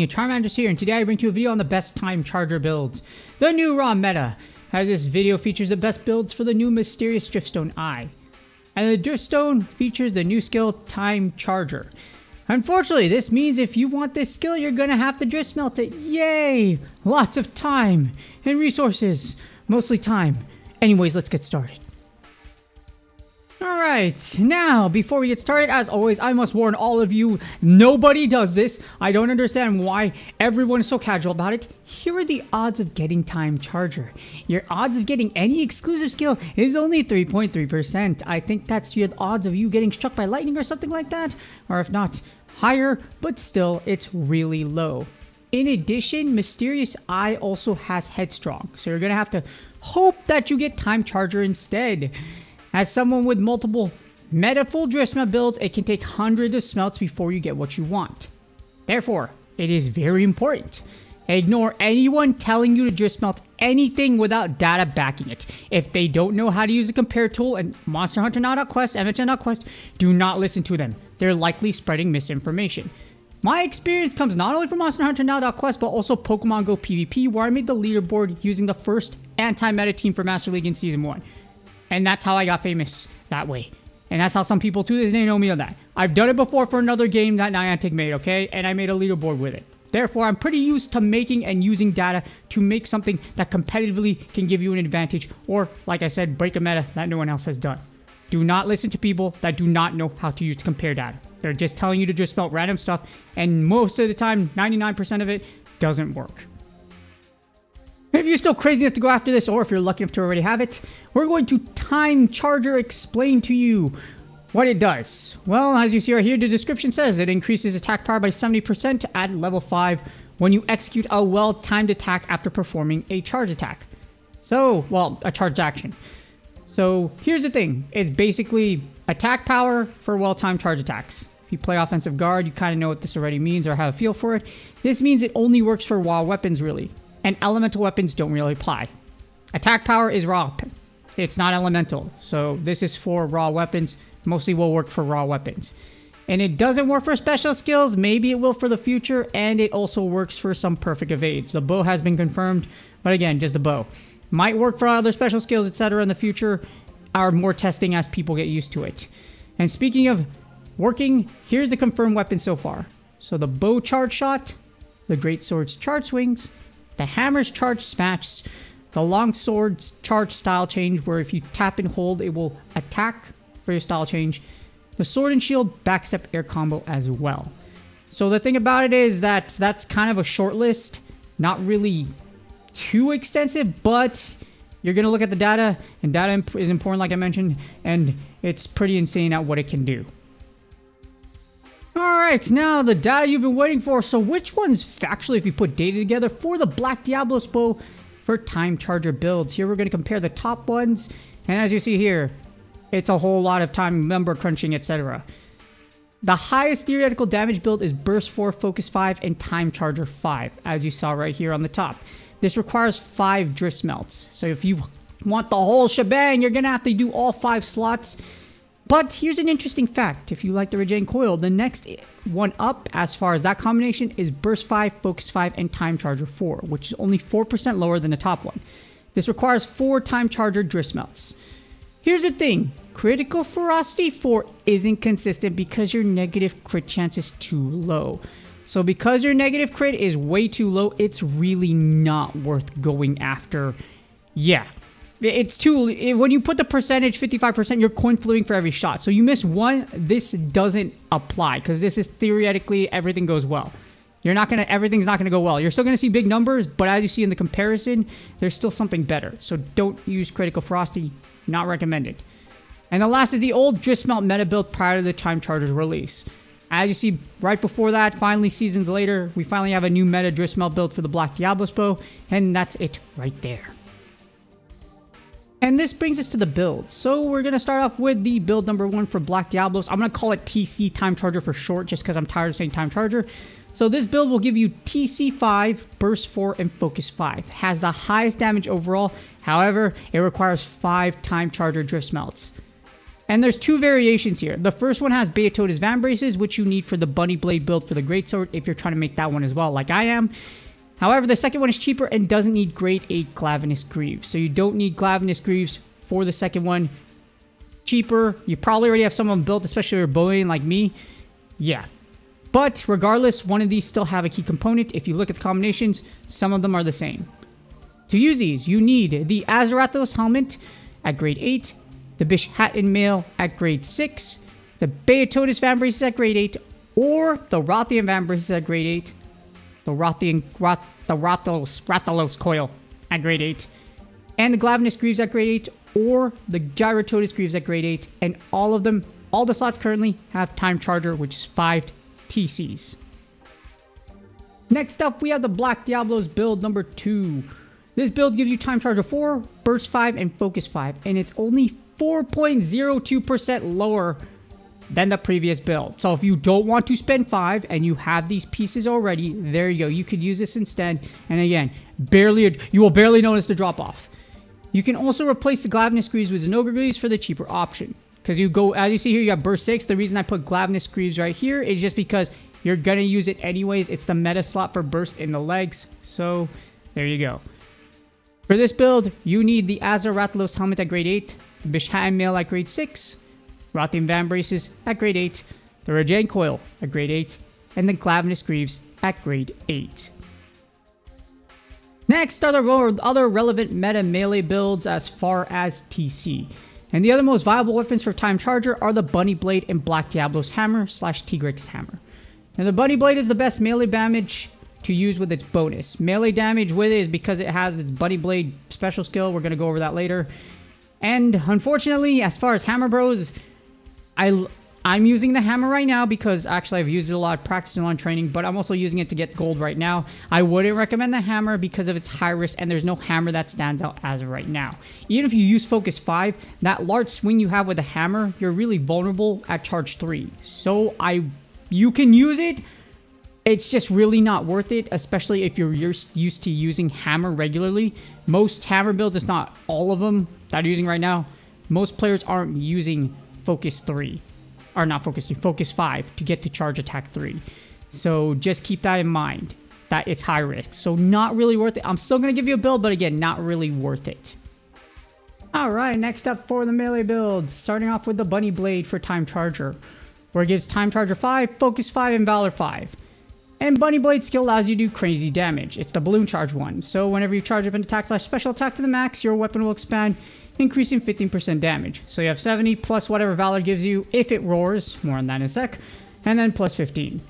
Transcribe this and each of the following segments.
Charmander's here, and today I bring to you a video on the best time charger builds. The new raw meta. As this video features the best builds for the new Mysterious Driftstone Eye. And the Driftstone features the new skill Time Charger. Unfortunately, this means if you want this skill, you're gonna have to drift smelt it. Yay! Lots of time and resources. Mostly time. Anyways, let's get started. Alright, now before we get started, as always, I must warn all of you, nobody does this. I don't understand why everyone is so casual about it. Here are the odds of getting Time Charger. Your odds of getting any exclusive skill is only 3.3%. I think that's your odds of you getting struck by lightning or something like that. Or if not, higher, but still, it's really low. In addition, Mysterious Eye also has Headstrong, so you're gonna have to hope that you get Time Charger instead. As someone with multiple meta full drift smelt builds, it can take hundreds of smelts before you get what you want. Therefore, it is very important. Ignore anyone telling you to drift smelt anything without data backing it. If they don't know how to use a compare tool and Monster Hunter Now.Quest, MHN.Quest, do not listen to them. They're likely spreading misinformation. My experience comes not only from Monster Hunter Now.Quest, but also Pokemon Go PvP, where I made the leaderboard using the first anti-meta team for Master League in Season 1. And that's how I got famous that way. And that's how some people to this day know me on that. I've done it before for another game that Niantic made, okay? And I made a leaderboard with it. Therefore, I'm pretty used to making and using data to make something that competitively can give you an advantage. Or, like I said, break a meta that no one else has done. Do not listen to people that do not know how to use compare data. They're just telling you to just smelt random stuff. And most of the time, 99% of it doesn't work. If you're still crazy enough to go after this, or if you're lucky enough to already have it, we're going to Time Charger explain to you what it does. Well, as you see right here, the description says it increases attack power by 70% at level 5 when you execute a well-timed attack after performing a charge attack. So, well, a charged action. So, here's the thing. It's basically attack power for well-timed charge attacks. If you play offensive guard, you kind of know what this already means or have a feel for it. This means it only works for raw weapons, really. And elemental weapons don't really apply. Attack power is raw. It's not elemental. So this is for raw weapons. Mostly will work for raw weapons. And it doesn't work for special skills. Maybe it will for the future. And it also works for some perfect evades. The bow has been confirmed. But again, just the bow. Might work for other special skills, etc. in the future. Or more testing as people get used to it. And speaking of working, here's the confirmed weapon so far. So the bow charge shot. The great sword's charge swings. The hammer's charge smash, the long sword's charge style change, where if you tap and hold, it will attack for your style change. The sword and shield backstep air combo as well. So the thing about it is that that's kind of a short list, not really too extensive, but you're going to look at the data, and data is important like I mentioned, and it's pretty insane at what it can do. Alright, now the data you've been waiting for. So which ones factually, if you put data together for the Black Diablos bow for Time Charger builds? Here we're going to compare the top ones. And as you see here, it's a whole lot of time, number crunching, etc. The highest theoretical damage build is Burst 4, Focus 5, and Time Charger 5, as you saw right here on the top. This requires 5 drift smelts. So if you want the whole shebang, you're going to have to do all 5 slots. But here's an interesting fact. If you like the Regen Coil, the next one up as far as that combination is Burst 5, Focus 5, and Time Charger 4, which is only 4% lower than the top one. This requires 4 Time Charger drift smelts. Here's the thing. Critical Ferocity 4 isn't consistent because your negative crit chance is too low. So because your negative crit is way too low, it's really not worth going after. Yeah. It's too, when you put the percentage 55%, you're coin flipping for every shot. So you miss one, this doesn't apply because this is theoretically everything goes well. Everything's not gonna go well. You're still gonna see big numbers, but as you see in the comparison, there's still something better. So don't use Critical Ferocity, not recommended. And the last is the old Driftsmelt meta build prior to the Time Charger's release. As you see right before that, finally seasons later, we finally have a new meta Driftsmelt build for the Black Diablos bow, and that's it right there. And this brings us to the build. So we're going to start off with the build number 1 for Black Diablos. I'm going to call it TC Time Charger for short, just because I'm tired of saying Time Charger. So this build will give you TC 5, Burst 4, and Focus 5. Has the highest damage overall. However, it requires 5 Time Charger drift smelts. And there's two variations here. The first one has Beatotus Van Braces, which you need for the Bunny Blade build for the Greatsword if you're trying to make that one as well, like I am. However, the second one is cheaper and doesn't need Grade 8 Glavenus Greaves. So you don't need Glavenus Greaves for the second one. Cheaper. You probably already have some of them built, especially if you're bowing like me. Yeah. But regardless, one of these still have a key component. If you look at the combinations, some of them are the same. To use these, you need the Azarathos Helmet at Grade 8, the Bish Hat and Mail at Grade 6, the Beatotus Van Braces at Grade 8, or the Rothian Van Braces at Grade 8, the Rathalos Coil at Grade 8, and the Glavenus Greaves at Grade 8, or the Gyrototus Greaves at Grade 8, and all of them, all the slots currently have Time Charger, which is 5 TCs. Next up, we have the Black Diablos build number 2. This build gives you Time Charger 4, Burst 5, and Focus 5, and it's only 4.02% lower than the previous build. So if you don't want to spend 5 and you have these pieces already, there you go. You could use this instead. And again, you will barely notice the drop off. You can also replace the Glavenus Greaves with Zinogre Greaves for the cheaper option. Because you go, as you see here, you have Burst 6. The reason I put Glavenus Greaves right here is just because you're going to use it anyways. It's the meta slot for Burst in the legs. So there you go. For this build, you need the Azarathos Helmet at Grade 8, the Bish Hat and Mail at Grade 6, Rothian Van Braces at Grade 8, the Regen Coil at Grade 8, and the Glavenus Greaves at Grade 8. Next are the other relevant meta melee builds as far as TC. And the other most viable weapons for Time Charger are the Bunny Blade and Black Diablos Hammer / Tigrex Hammer. Now the Bunny Blade is the best melee damage to use with its bonus. Melee damage with it is because it has its Bunny Blade special skill. We're going to go over that later. And unfortunately, as far as hammer bros, I'm using the hammer right now because actually I've used it a lot, practicing on training, but I'm also using it to get gold right now. I wouldn't recommend the hammer because of its high risk, and there's no hammer that stands out as of right now. Even if you use Focus 5, that large swing you have with the hammer, you're really vulnerable at Charge 3. So you can use it. It's just really not worth it, especially if you're used to using hammer regularly. Most hammer builds, if not all of them that I'm using right now, most players aren't using Focus 3. Or not Focus 3, Focus 5 to get to Charge Attack 3. So just keep that in mind, that it's high risk. So not really worth it. I'm still going to give you a build, but again, not really worth it. Alright, next up for the melee builds. Starting off with the Bunny Blade for Time Charger, where it gives Time Charger 5, Focus 5, and Valor 5. And Bunny Blade skill allows you to do crazy damage. It's the balloon charge one. So whenever you charge up an attack / special attack to the max, your weapon will expand, increasing 15% damage. So you have 70 plus whatever Valor gives you if it roars. More on that in a sec. And then plus 15.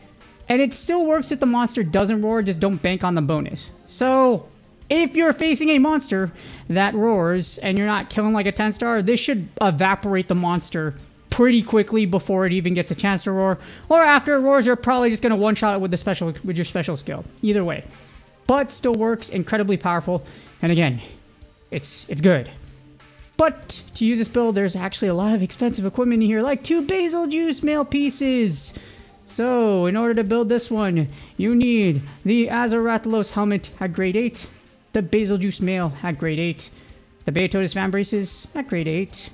And it still works if the monster doesn't roar, just don't bank on the bonus. So if you're facing a monster that roars and you're not killing like a 10-star, this should evaporate the monster pretty quickly before it even gets a chance to roar, or after it roars, you're probably just going to one-shot it with your special skill. Either way, but still works, incredibly powerful, and again, it's good. But to use this build, there's actually a lot of expensive equipment in here, like 2 Basil Juice mail pieces. So in order to build this one, you need the Azarathos Helmet at Grade 8, the Basil Juice mail at Grade 8, the Beatotus Van Braces at Grade 8.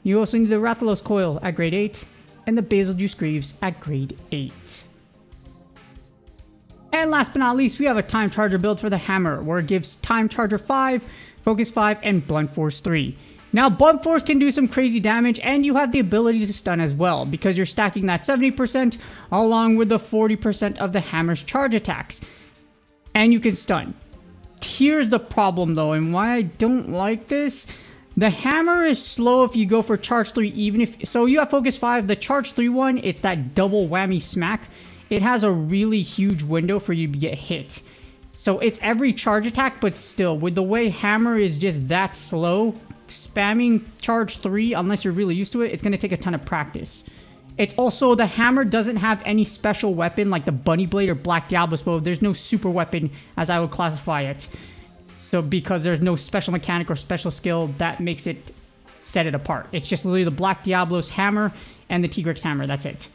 You also need the Rathalos Coil at Grade 8, and the Basil Juice Greaves at Grade 8. And last but not least, we have a Time Charger build for the Hammer, where it gives Time Charger 5, Focus 5, and Blunt Force 3. Now, Blunt Force can do some crazy damage, and you have the ability to stun as well, because you're stacking that 70% along with the 40% of the Hammer's charge attacks. And you can stun. Here's the problem, though, and why I don't like this. The hammer is slow if you go for charge 3, even if... So you have Focus 5, the charge 3 one, it's that double whammy smack. It has a really huge window for you to get hit. So it's every charge attack, but still, with the way hammer is just that slow, spamming charge 3, unless you're really used to it, it's going to take a ton of practice. It's also, the hammer doesn't have any special weapon like the Bunny Blade or Black Diablos build. There's no super weapon, as I would classify it. So because there's no special mechanic or special skill that makes it set it apart. It's just literally the Black Diablos hammer and the Tigrex hammer. That's it.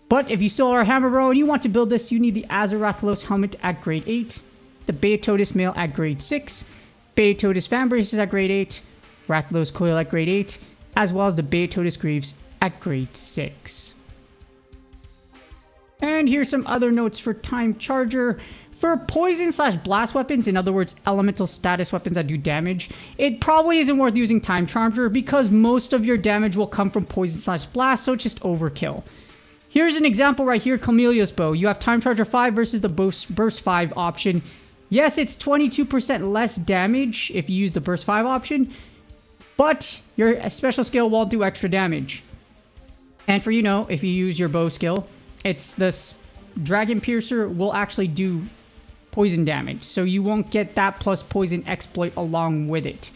But if you still are a hammer bro and you want to build this, you need the Azarathos Helmet at Grade 8, the Beatotus Mail at Grade 6, Beatotus Van Braces at Grade 8, Rathalos Coil at Grade 8, as well as the Beatotus Greaves at grade 6. And here's some other notes for Time Charger. For poison/blast weapons, in other words, elemental status weapons that do damage, it probably isn't worth using Time Charger because most of your damage will come from poison/blast, so it's just overkill. Here's an example right here, Camellia's Bow. You have Time Charger 5 versus the Burst 5 option. Yes, it's 22% less damage if you use the Burst 5 option, but your special skill won't do extra damage. And for if you use your bow skill, it's this Dragon Piercer will actually do poison damage, so you won't get that plus poison exploit along with it.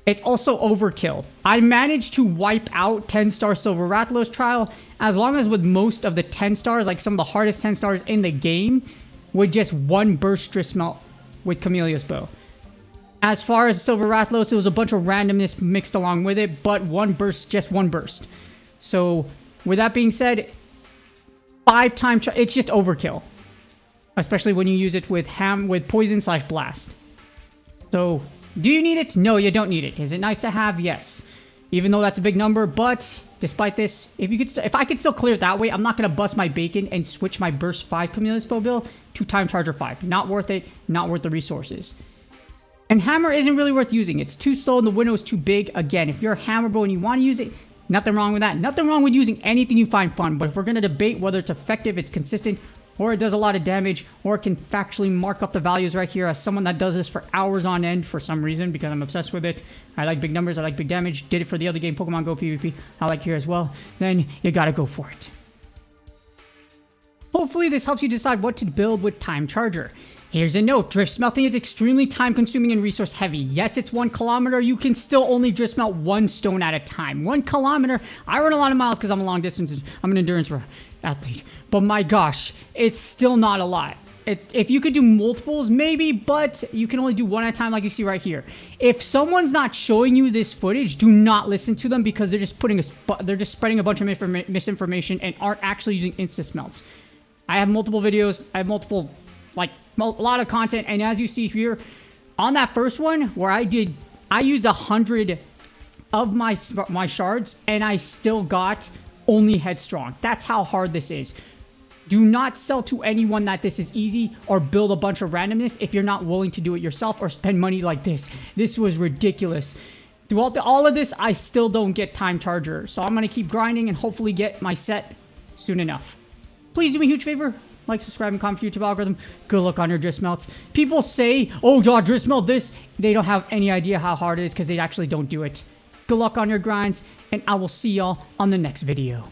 It's also overkill. I managed to wipe out 10-star Silver Rathalos trial as long as with most of the 10 stars, like some of the hardest 10 stars in the game, with just one burst Driftsmelt with Camellia's Bow. As far as Silver Rathalos, it was a bunch of randomness mixed along with it, but one burst, just one burst. So with that being said, 5-time it's just overkill, especially when you use it with poison/blast. So do you need it? No, you don't need it. Is it nice to have? Yes, even though that's a big number. But despite this, if I could still clear it that way, I'm not gonna bust my bacon and switch my burst 5 Camellia's Bow build to Time Charger 5. Not worth it. Not worth the resources. And hammer isn't really worth using. It's too slow and the window is too big. Again, if you're a hammer bow and you want to use it, nothing wrong with that. Nothing wrong with using anything you find fun. But if we're going to debate whether it's effective, it's consistent, or it does a lot of damage, or it can factually mark up the values right here, as someone that does this for hours on end for some reason, because I'm obsessed with it. I like big numbers, I like big damage. Did it for the other game, Pokemon Go PvP. I like here as well. Then you gotta go for it. Hopefully this helps you decide what to build with Time Charger. Here's a note, drift smelting is extremely time consuming and resource heavy. Yes, it's 1 kilometer, you can still only drift smelt 1 stone at a time. 1 kilometer, I run a lot of miles because I'm a long distance, I'm an endurance athlete. But my gosh, it's still not a lot. If you could do multiples, maybe, but you can only do 1 at a time like you see right here. If someone's not showing you this footage, do not listen to them because they're just spreading a bunch of misinformation and aren't actually using insta smelts. I have multiple videos, I have multiple, a lot of content, and as you see here, on that first one where I used 100 of my shards, and I still got only Headstrong. That's how hard this is. Do not sell to anyone that this is easy or build a bunch of randomness if you're not willing to do it yourself or spend money like this. This was ridiculous. Throughout all of this, I still don't get Time Charger, so I'm going to keep grinding and hopefully get my set soon enough. Please do me a huge favor. Like, subscribe, and comment for YouTube algorithm. Good luck on your drift smelts. People say, oh, God, drift smelt this. They don't have any idea how hard it is because they actually don't do it. Good luck on your grinds, and I will see y'all on the next video.